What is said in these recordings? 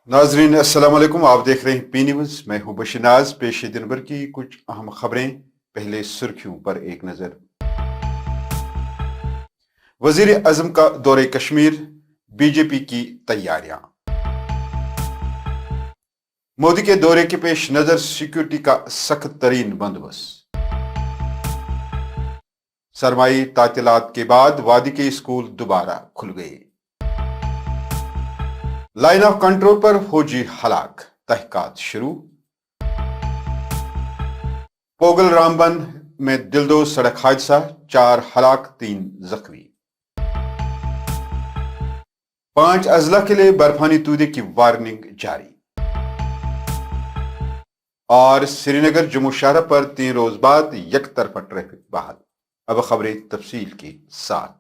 नाजरीन अस्सलाम वालेकुम। आप देख रहे हैं पी न्यूज। मैं हूं बशनाज। पेश है दिन भर की कुछ अहम खबरें। पहले सुर्खियों पर एक नजर। वजीर आजम का दौरे कश्मीर, बीजेपी की तैयारियां। मोदी के दौरे के पेश नजर सिक्योरिटी का सख्त तरीन बंदोबस्त। सरमाई तातीलात के बाद वादी के स्कूल दोबारा खुल गए। लाइन ऑफ कंट्रोल पर फौजी हलाक, तहकीकात शुरू। पोगल रामबन में दिलदोज सड़क हादसा, 4 हलाक 3 जख्मी। 5 अजला के लिए बर्फानी तूदे की वार्निंग जारी। और श्रीनगर जम्मू शहर पर 3 रोज बाद यकतरफा ट्रैफिक बहाल। अब खबरें तफसील के साथ।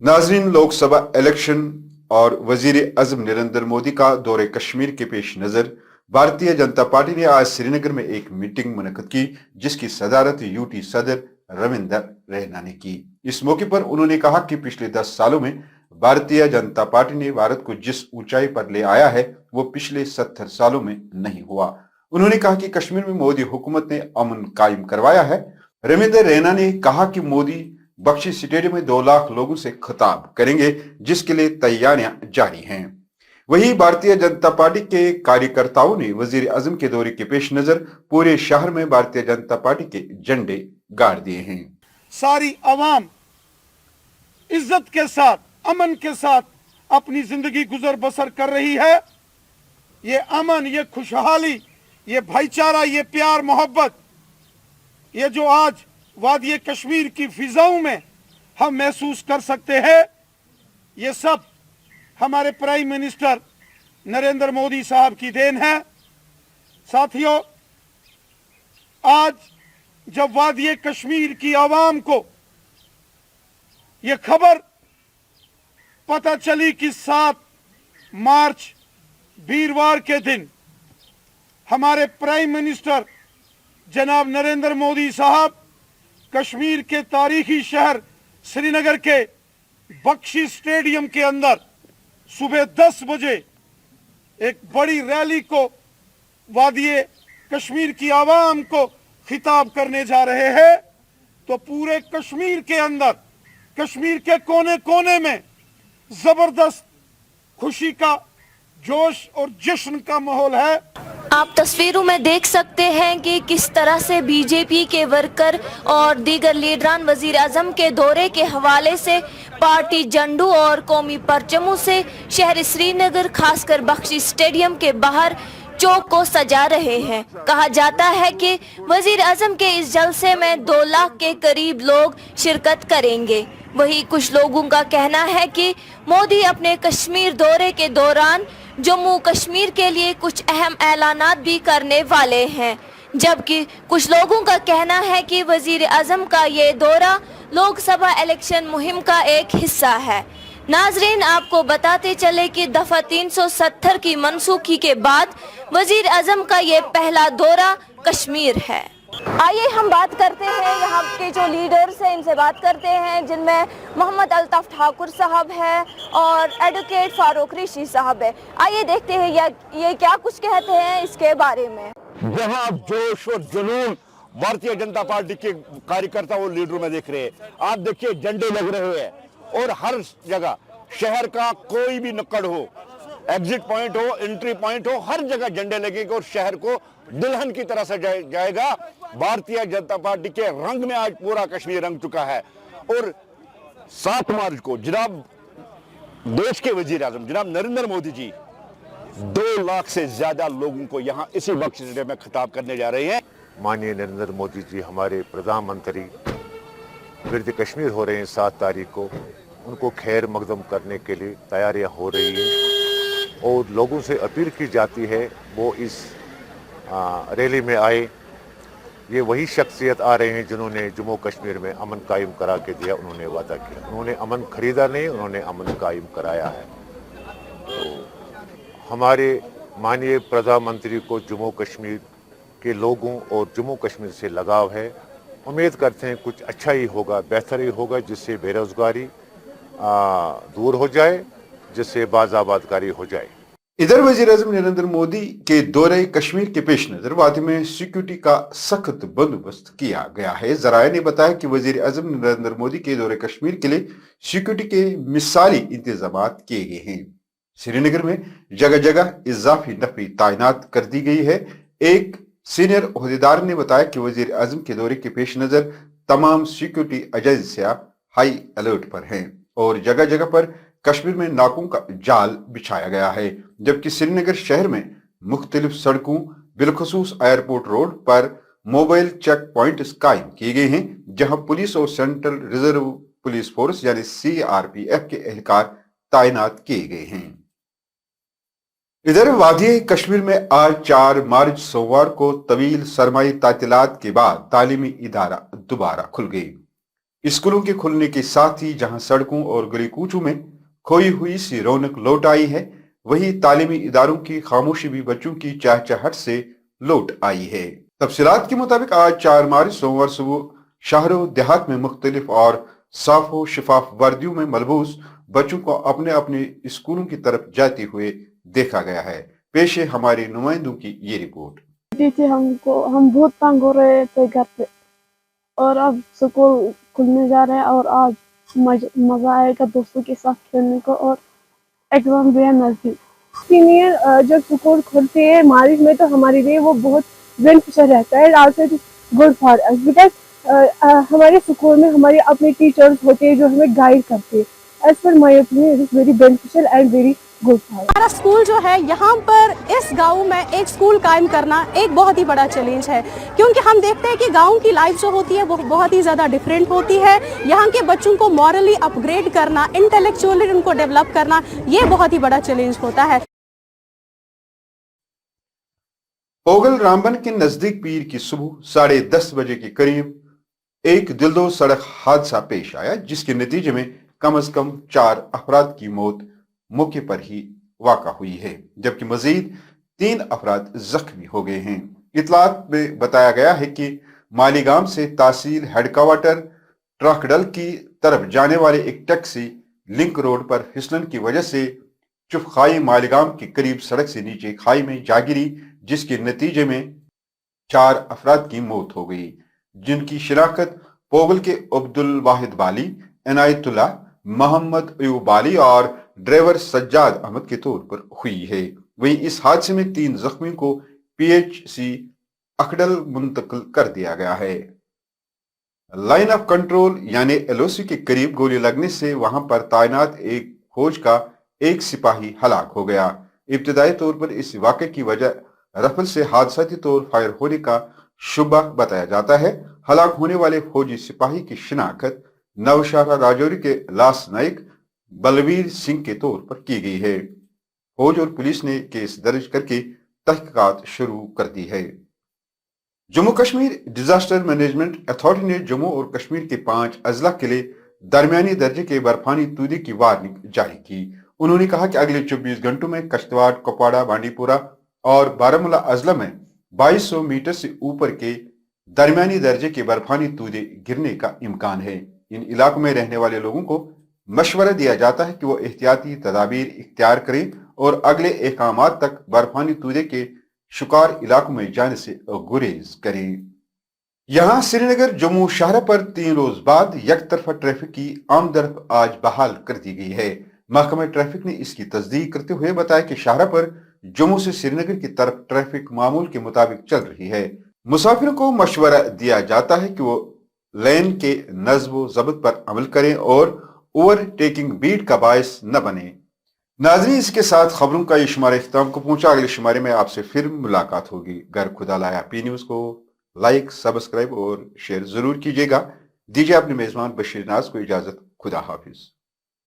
नाजरीन, लोकसभा इलेक्शन और वजीर आजम नरेंद्र मोदी का दौरे कश्मीर के पेश नजर भारतीय जनता पार्टी ने आज श्रीनगर में एक मीटिंग मुनक्किद की, जिसकी सदारत यूटी सदर रविंद्र रैना ने की। इस मौके पर उन्होंने कहा कि पिछले 10 सालों में भारतीय जनता पार्टी ने भारत को जिस ऊंचाई पर ले आया है वो पिछले 70 सालों में नहीं हुआ। उन्होंने कहा कि कश्मीर में मोदी हुकूमत ने अमन कायम करवाया है। रविंद्र रैना ने कहा कि मोदी बख्शी स्टेडियम में 2 लाख लोगों से खिताब करेंगे, जिसके लिए तैयारियां जारी हैं। वहीं भारतीय जनता पार्टी के कार्यकर्ताओं ने वजीर आजम के दौरे के पेश नजर पूरे शहर में भारतीय जनता पार्टी के झंडे गाड़ दिए हैं। सारी आवाम इज्जत के साथ, अमन के साथ अपनी जिंदगी गुजर बसर कर रही है। ये अमन, ये खुशहाली, ये भाईचारा, ये प्यार मोहब्बत, ये जो आज वादी कश्मीर की फिजाओं में हम महसूस कर सकते हैं, ये सब हमारे प्राइम मिनिस्टर नरेंद्र मोदी साहब की देन है। साथियों, आज जब वादी कश्मीर की आवाम को ये खबर पता चली कि 7 मार्च वीरवार के दिन हमारे प्राइम मिनिस्टर जनाब नरेंद्र मोदी साहब कश्मीर के तारीखी शहर श्रीनगर के बख्शी स्टेडियम के अंदर सुबह 10 बजे एक बड़ी रैली को वादी कश्मीर की आवाम को खिताब करने जा रहे हैं, तो पूरे कश्मीर के अंदर, कश्मीर के कोने कोने में जबरदस्त खुशी का जोश और जश्न का माहौल है। आप तस्वीरों में देख सकते हैं कि किस तरह से बीजेपी के वर्कर और दीगर लीडरान वजीर आजम के दौरे के हवाले से पार्टी झंडों और कौमी परचमों से शहर श्रीनगर, खासकर बख्शी स्टेडियम के बाहर चौक को सजा रहे हैं। कहा जाता है कि वजीर आजम के इस जलसे में 2 लाख के करीब लोग शिरकत करेंगे। वही कुछ लोगों का कहना है कि मोदी अपने कश्मीर दौरे के दौरान जम्मू कश्मीर के लिए कुछ अहम ऐलानात भी करने वाले हैं, जबकि कुछ लोगों का कहना है कि वजीर आजम का ये दौरा लोकसभा इलेक्शन मुहिम का एक हिस्सा है। नाजरीन, आपको बताते चले कि दफा 370 की मनसूखी के बाद वजीर आजम का ये पहला दौरा कश्मीर है। आइए हम बात करते हैं यहाँ के जो लीडर्स हैं, इनसे बात करते हैं, जिनमें मोहम्मद अल्ताफ ठाकुर साहब है और एडवोकेट फारूक ऋषि साहब है। आइए देखते हैं ये क्या कुछ कहते हैं इसके बारे में। जहाँ जोश और जुनून भारतीय जनता पार्टी के कार्यकर्ता और लीडरों में देख रहे हैं। आप देखिए, झंडे लग रहे हैं और हर जगह शहर का कोई भी नुक्कड़ हो, एग्जिट पॉइंट हो, एंट्री पॉइंट हो, हर जगह झंडे लगेंगे और शहर को दुल्हन की तरह सजाया जाएगा। भारतीय जनता पार्टी के रंग में आज पूरा कश्मीर रंग चुका है। और 7 मार्च को जनाब देश के वजीर आजम जनाब नरेंद्र मोदी जी 2 लाख से ज्यादा लोगों को यहाँ इसी बख्शी स्टेडियम में खिताब करने जा रहे हैं। माननीय नरेंद्र मोदी जी हमारे प्रधानमंत्री गिरद कश्मीर हो रहे हैं 7 तारीख को। उनको खैर मकदम करने के लिए तैयारियां हो रही हैं और लोगों से अपील की जाती है वो इस रैली में आए। ये वही शख्सियत आ रहे हैं जिन्होंने जम्मू कश्मीर में अमन कायम करा के दिया। उन्होंने वादा किया, उन्होंने अमन खरीदा नहीं, उन्होंने अमन कायम कराया है। तो हमारे माननीय प्रधानमंत्री को जम्मू कश्मीर के लोगों और जम्मू कश्मीर से लगाव है। उम्मीद करते हैं कुछ अच्छा ही होगा, बेहतर ही होगा, जिससे बेरोजगारी दूर हो जाए, जिससे बाज़ाबादकारी हो जाए। इधर वजीर आजम नरेंद्र मोदी के दौरे कश्मीर के पेश नजर वादी में सिक्योरिटी का सख्त बंदोबस्त किया गया है। जराये ने बताया कि वजीर आजम नरेंद्र मोदी के दौरे कश्मीर के लिए सिक्योरिटी के मिसाली इंतजाम किए गए हैं। श्रीनगर में जगह जगह इजाफी नफरी तैनात कर दी गई है। एक सीनियर ओहदेदार ने बताया कि वजीर आजम के दौरे के पेश नजर तमाम सिक्योरिटी एजेंसियां हाई अलर्ट पर हैं और जगह जगह पर कश्मीर में नाकों का जाल बिछाया गया है, जबकि श्रीनगर शहर में मुख्तलिफ सड़कों बिलखसूस एयरपोर्ट रोड पर मोबाइल चेक पॉइंट कायम किए गए हैं, जहां पुलिस और सेंट्रल रिजर्व पुलिस फोर्स यानी CRPF के एहलकार तैनात किए गए हैं। इधर वादी कश्मीर में आज 4 मार्च सोमवार को तवील सरमाई तातीलात के बाद तालीमी इदारा दोबारा खुल गई। स्कूलों के खुलने के साथ ही जहां सड़कों और गली कूचों में खोई हुई सी रौनक लौट आई है, वहीं तालीमी इदारों की खामोशी भी बच्चों की चहचहाहट से लौट आई है। तफसीलात के मुताबिक आज 4 मार्च सोमवार सुबह शहरों देहात में मुख्तलिफ और साफो शिफाफ वर्दियों में मलबूस बच्चों को अपने अपने स्कूलों की तरफ जाते हुए देखा गया है। पेश है हमारे नुमाइंदों की ये रिपोर्ट। हम बहुत तंग हो रहे थे घर पे और अब स्कूल खुलने जा रहे हैं और आज मजा आएगा दोस्तों के साथ खेलने को और एग्जाम भी है नजदीक। सीनियर जब स्कूल खुलते हैं मार्च में तो हमारे लिए वो बहुत बेनिफिशियल रहता है। Also it is good for us because हमारे स्कूल में हमारे अपने टीचर्स होते हैं जो हमें गाइड करते हैं। As per my opinion it is very beneficial and very good for us. हमारा स्कूल जो है यहाँ पर इस गांव में एक स्कूल कायम करना एक बहुत ही बड़ा चैलेंज है, क्योंकि हम देखते हैं कि गांव की लाइफ जो होती है वो बहुत ही ज़्यादा डिफरेंट होती है। यहाँ के बच्चों को मॉरली अपग्रेड करना, इंटेलेक्चुअली उनको डेवलप करना, ये बहुत ही बड़ा चैलेंज होता है। पोगल रामबन के नजदीक पीर की सुबह 10:30 बजे के करीब एक दिलदो सड़क हादसा पेश आया, जिसके नतीजे में कम से कम 4 अफराद की मौत मौके पर ही वाक़ा हुई है, जबकि मजीद 3 अफराद जख्मी हो गए हैं। इतलात में बताया गया है कि मालीगाम से तहसील हेडक्वार्टर ट्राकडल की तरफ जाने वाले एक टैक्सी लिंक रोड पर फिसलन की वजह से चुफखाई मालीगाम के करीब सड़क से नीचे खाई में जा गिरी, जिसके नतीजे में 4 अफराद की मौत हो गई, जिनकी शिनाख्त पोगल के अब्दुल वाहिद बाली, इनायतुल्ला, मोहम्मद अयूब बाली और ड्राइवर सज्जाद अहमद के तौर पर हुई है। वहीं इस हादसे में 3 जख्मियों को PHC अखडल मुंतकिल कर दिया गया है। लाइन ऑफ कंट्रोल यानी LOC के करीब गोली लगने से वहां पर तैनात एक फौज का एक सिपाही हलाक हो गया। इब्तदाई तौर पर इस वाक़े की वजह रफल से हादसाती तौर फायर होने का शुबा बताया जाता है। हलाक होने वाले फौजी सिपाही की शिनाख्त नवशारा राजौरी के लास नाइक बलवीर सिंह के तौर पर की गई है। फौज और पुलिस ने केस दर्ज करके तहकीकात शुरू कर दी है। Jammu Kashmir disaster management authority ने जम्मू और कश्मीर के 5 अजला के लिए दरमियानी दर्जे के बर्फानी तूदे की वार्निंग जारी की। उन्होंने कहा कि अगले 24 घंटों में किश्तवाड़, कुपवाड़ा, बांडीपुरा और बारामूला अजला में 2200 मीटर से ऊपर के दरमियानी दर्जे के बर्फानी तूदे गिरने का इम्कान है। इन इलाकों में रहने वाले लोगों को मशवरा दिया जाता है कि वो एहतियाती तदाबीर इख्तियार करें और अगले अहकामात तक बर्फानी तूदे के शिकार इलाकों में जाने से गुरेज करें। यहाँ श्रीनगर जम्मू शाहरा पर 3 रोज बाद यकतरफा ट्रैफिक की आमदरफ आज बहाल कर दी गई है। महकमा ट्रैफिक ने इसकी तस्दीक करते हुए बताया कि शाहरा पर जम्मू से श्रीनगर की तरफ ट्रैफिक मामूल के मुताबिक चल रही है। मुसाफिरों को मशवरा दिया जाता है कि वो लेन के नज़्म ज़ब्त पर अमल करें और ओवरटेकिंग बीट का बायस न बने। नाज़रीन, इसके साथ खबरों का ये शुमारा इख्तिताम को पहुंचा। अगले शुमारे में आपसे फिर मुलाकात होगी। घर खुदा लाया P न्यूज़ को लाइक, सब्सक्राइब और शेयर जरूर कीजिएगा। दीजिए अपने मेजबान बशीर नाज को इजाजत। खुदा हाफिज।